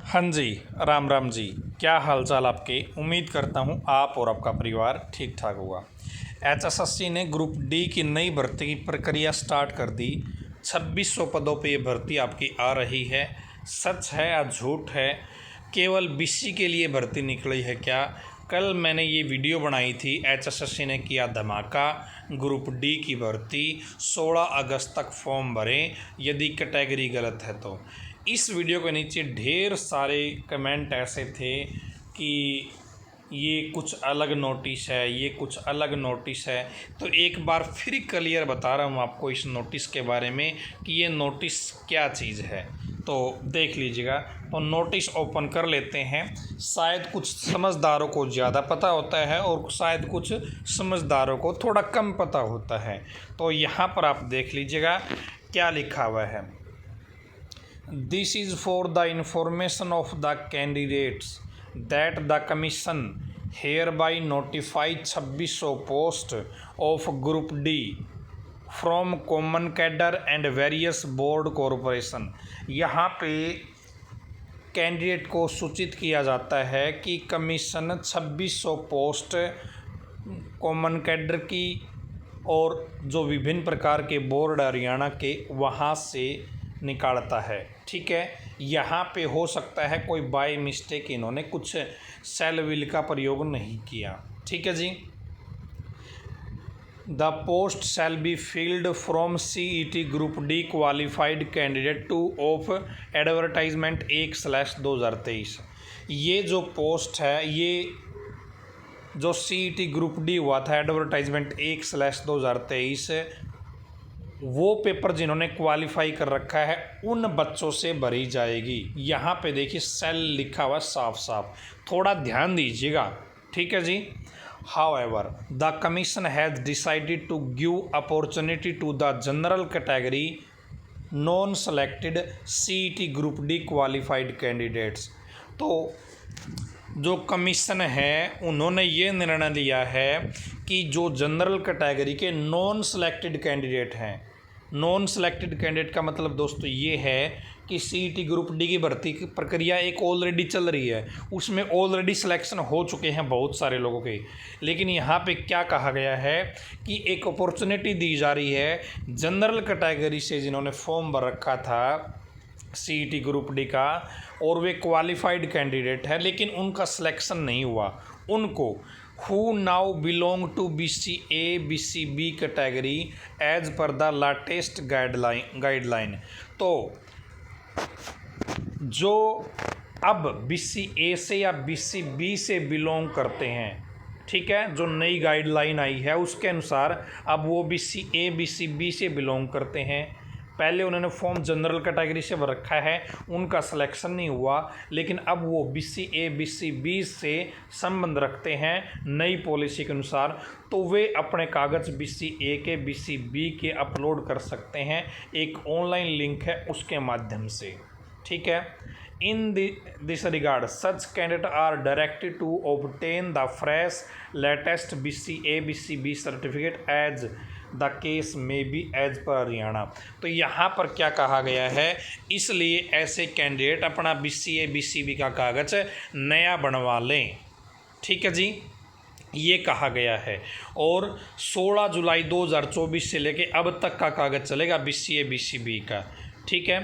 हाँ जी, राम राम जी। क्या हाल चाल आपके। उम्मीद करता हूँ आप और आपका परिवार ठीक ठाक होगा। एचएसएससी ने ग्रुप डी की नई भर्ती की प्रक्रिया स्टार्ट कर दी। 2600 पदों पे ये भर्ती आपकी आ रही है। सच है या झूठ है? केवल बीसी के लिए भर्ती निकली है क्या? कल मैंने ये वीडियो बनाई थी, एचएसएससी ने किया धमाका। ग्रुप डी की भर्ती 16 अगस्त तक फॉर्म भरें यदि कैटेगरी गलत है तो। इस वीडियो के नीचे ढेर सारे कमेंट ऐसे थे कि ये कुछ अलग नोटिस है, ये कुछ अलग नोटिस है। तो एक बार फिर क्लियर बता रहा हूँ आपको इस नोटिस के बारे में कि ये नोटिस क्या चीज़ है। तो देख लीजिएगा। तो नोटिस ओपन कर लेते हैं। शायद कुछ समझदारों को ज़्यादा पता होता है और शायद कुछ समझदारों को थोड़ा कम पता होता है। तो यहाँ पर आप देख लीजिएगा क्या लिखा हुआ है। This is for the information of the candidates that the Commission hereby notify 2600 posts of Group D from common cadre and various board corporation। यहाँ पे कैंडिडेट को सूचित किया जाता है कि कमीशन 2600 पोस्ट कॉमन कैडर की और जो विभिन्न प्रकार के बोर्ड हरियाणा के वहाँ से निकालता है। ठीक है, यहाँ पे हो सकता है कोई बाय मिस्टेक इन्होंने कुछ सेल विल का प्रयोग नहीं किया। ठीक है जी। The post shall be filled from CET group D qualified candidate two of advertisement 1/2023। ये जो पोस्ट है, ये जो CET ग्रुप डी हुआ था एडवर्टाइजमेंट 1/2023, वो पेपर जिन्होंने क्वालिफाई कर रखा है उन बच्चों से भरी जाएगी। यहाँ पे देखिए सेल लिखा हुआ साफ साफ, थोड़ा ध्यान दीजिएगा। ठीक है जी। However, the commission has decided to give opportunity to the general category non-selected CET Group D qualified candidates। तो जो कमीशन है उन्होंने ये निर्णय लिया है कि जो जनरल कैटेगरी के नॉन सेलेक्टेड कैंडिडेट हैं, नॉन सेलेक्टेड कैंडिडेट का मतलब दोस्तों ये है कि CET ग्रुप डी की भर्ती की प्रक्रिया एक ऑलरेडी चल रही है, उसमें ऑलरेडी सिलेक्शन हो चुके हैं बहुत सारे लोगों के। लेकिन यहाँ पे क्या कहा गया है कि एक अपॉर्चुनिटी दी जा रही है जनरल कैटेगरी से जिन्होंने फॉर्म भर रखा था CET ग्रुप डी का और वे क्वालिफाइड कैंडिडेट है लेकिन उनका सिलेक्शन नहीं हुआ, उनको who now belong to BCA BCB category as per the latest guideline। तो जो अब BCA से या BCB से बिलोंग करते हैं, ठीक है, जो नई गाइडलाइन आई है उसके अनुसार अब वो BCA BCB से बिलोंग करते हैं। पहले उन्होंने फॉर्म जनरल कैटेगरी से भर रखा है, उनका सिलेक्शन नहीं हुआ, लेकिन अब वो BCA BCB से संबंध रखते हैं नई पॉलिसी के अनुसार। तो वे अपने कागज़ BCA के BCB के अपलोड कर सकते हैं, एक ऑनलाइन लिंक है उसके माध्यम से। ठीक है। In this regard such candidate are directed to obtain the fresh latest BCA BCB certificate as the case may be as per Haryana. तो यहाँ पर क्या कहा गया है, इसलिए ऐसे कैंडिडेट अपना BCA BCB का कागज़ नया बनवा लें। ठीक है जी, ये कहा गया है। और 16 जुलाई 2024 से लेके अब तक का कागज़ चलेगा BCA BCB का। ठीक है।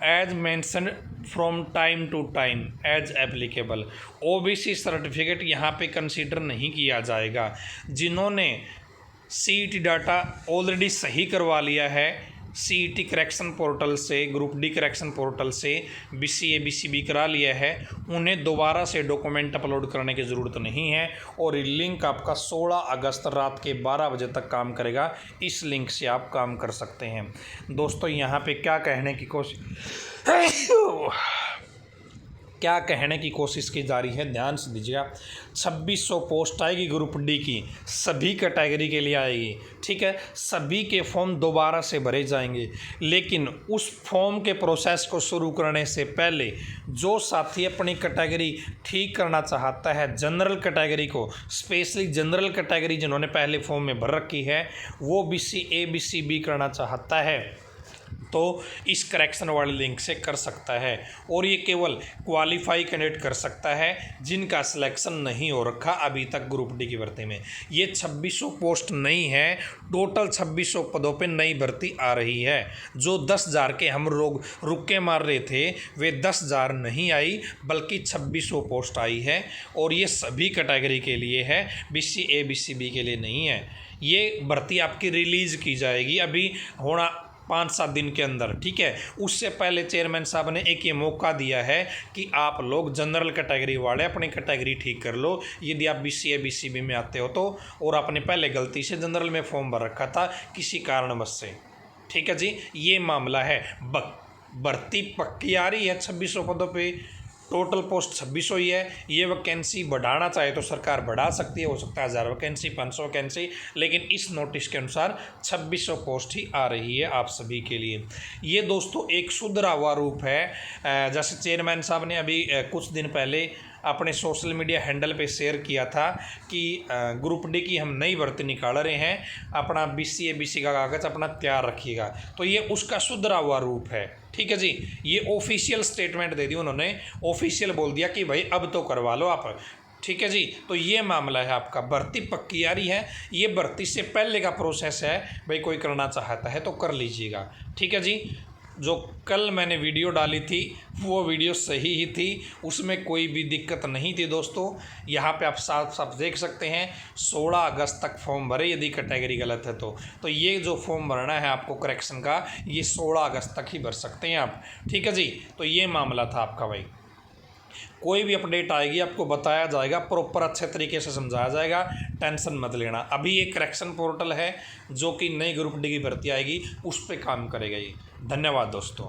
As mention from time to time as applicable. OBC certificate यहाँ पे कंसीडर नहीं किया जाएगा। जिन्होंने CET डाटा ऑलरेडी सही करवा लिया है CET करेक्शन पोर्टल से, ग्रुप डी करेक्शन पोर्टल से BCA BCB करा लिया है, उन्हें दोबारा से डॉक्यूमेंट अपलोड करने की ज़रूरत नहीं है। और ये लिंक आपका 16 अगस्त रात के 12 बजे तक काम करेगा। इस लिंक से आप काम कर सकते हैं। दोस्तों यहाँ पे क्या कहने की कोशिश की जा रही है, ध्यान से दीजिएगा। 2600 पोस्ट आएगी ग्रुप डी की, सभी कैटेगरी के लिए आएगी। ठीक है, सभी के फॉर्म दोबारा से भरे जाएंगे, लेकिन उस फॉर्म के प्रोसेस को शुरू करने से पहले जो साथी अपनी कैटेगरी ठीक करना चाहता है, जनरल कैटेगरी को, स्पेशली जनरल कैटेगरी जिन्होंने पहले फॉर्म में भर रखी है, वो BCA BCB करना चाहता है, तो इस करेक्शन वाले लिंक से कर सकता है। और ये केवल क्वालिफाई कैंडिडेट कर सकता है जिनका सिलेक्शन नहीं हो रखा अभी तक ग्रुप डी की भर्ती में। ये 2600 पोस्ट नहीं है, टोटल 2600 पदों पे नई भर्ती आ रही है। जो 10,000 के हम लोग रुके मार रहे थे वे 10,000 नहीं आई, बल्कि 2600 पोस्ट आई है। और ये सभी कैटेगरी के लिए है, BC A BC B के लिए नहीं है। ये भर्ती आपकी रिलीज़ की जाएगी अभी होना 5-7 दिन के अंदर, ठीक है। उससे पहले चेयरमैन साहब ने एक ये मौका दिया है कि आप लोग जनरल कैटेगरी वाले अपनी कैटेगरी ठीक कर लो यदि आप BC A BC B में आते हो तो, और आपने पहले गलती से जनरल में फॉर्म भर रखा था किसी कारणवश से, ठीक है जी। ये मामला है। भर्ती पक्की आ रही है 2600 पदों पे, टोटल पोस्ट 2600 ही है। ये वैकेंसी बढ़ाना चाहे तो सरकार बढ़ा सकती है, हो सकता है 1000 वैकेंसी 500 वैकेंसी, लेकिन इस नोटिस के अनुसार 2600 पोस्ट ही आ रही है आप सभी के लिए। ये दोस्तों एक सुधरा हुआ रूप है। जैसे चेयरमैन साहब ने अभी कुछ दिन पहले अपने सोशल मीडिया हैंडल पे शेयर किया था कि ग्रुप डी की हम नई भर्ती निकाल रहे हैं, अपना BC A BC का कागज़ अपना तैयार रखिएगा। तो ये उसका सुधरा हुआ रूप है, ठीक है जी। ये ऑफिशियल स्टेटमेंट दे दी उन्होंने, ऑफिशियल बोल दिया कि भाई अब तो करवा लो आप, ठीक है जी। तो ये मामला है आपका, भर्ती पक्की आ रही है। ये भर्ती से पहले का प्रोसेस है, भाई कोई करना चाहता है तो कर लीजिएगा, ठीक है जी। जो कल मैंने वीडियो डाली थी वो वीडियो सही ही थी, उसमें कोई भी दिक्कत नहीं थी दोस्तों। यहाँ पे आप साफ साफ देख सकते हैं 16 अगस्त तक फॉर्म भरे यदि कैटेगरी गलत है तो ये जो फॉर्म भरना है आपको करेक्शन का, ये 16 अगस्त तक ही भर सकते हैं आप, ठीक है जी। तो ये मामला था आपका भाई। कोई भी अपडेट आएगी आपको बताया जाएगा, प्रॉपर अच्छे तरीके से समझाया जाएगा, टेंशन मत लेना। अभी एक करेक्शन पोर्टल है जो कि नई ग्रुप डी की भर्ती आएगी, उस पर काम करेगा ये। धन्यवाद दोस्तों।